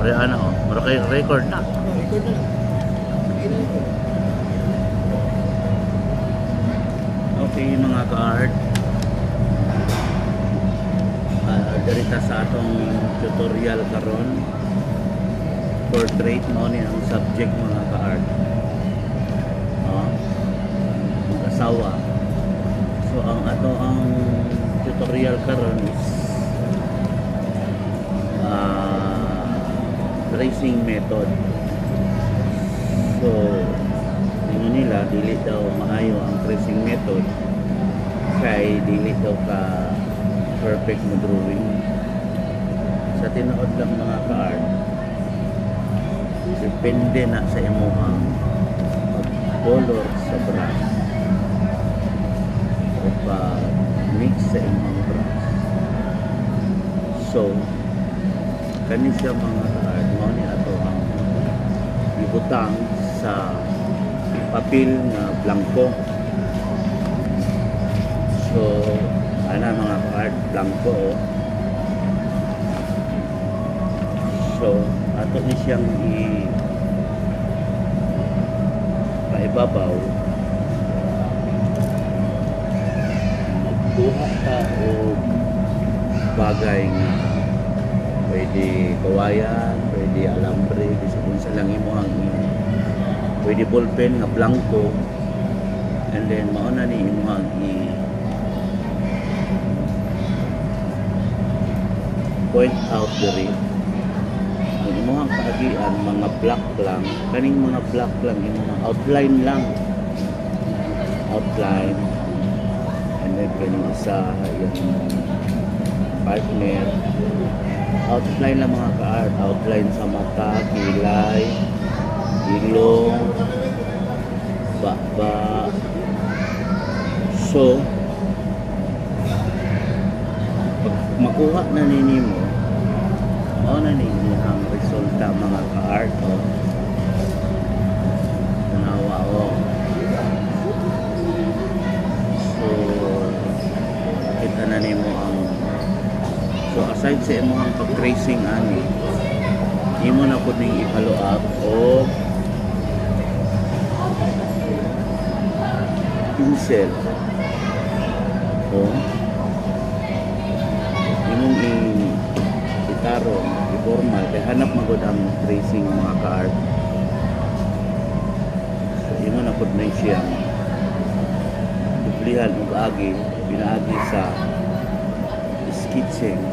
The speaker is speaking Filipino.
Kaya ano, mura kayo record na. Record na lang. Okay mga ka-art. Dirita sa atong tutorial karon. Portrait mo ni ang subject mga ka-art. Mag-asawa. So ang tutorial karon is tracing method. So tingin nila dili daw maayo ang tracing method kay dili daw ka perfect mo drawing. Sa tinuod lang mga ka-art, depende na sa imong pag-color sa brush o pag-mix sa imong brush. So kani siya mga ka-art mo ni ato ang ibutang sa papel nga blanco. So ana mga ka-art blanco. So ato ni siyang paibabaw, magkuha ka o bagay nga pwede kawayan, pwede alambre, kasi kung sa lang mo ang pwede ballpen nga blanco, and then mauna ni mo ang point out the ang imong kaagian mga black lang, kaning mga black lang imong outline lang, outline, and then kaning isa yung partner, outline lang mga ka-art, outline sa mata, kilay, ilong, baba. So pag makuha na ninyo mo na ninyo ang resulta mga ka-art. Tanawa so kita na nimo ang aside sa imo ang pag-tracing ani, imo na pud ning i-follow up o pincel o imong itarong i-formal kay hanap magud ang tracing mga ka-art. So imo na pud na siya duplihan ug agi pinaagi sa sketching.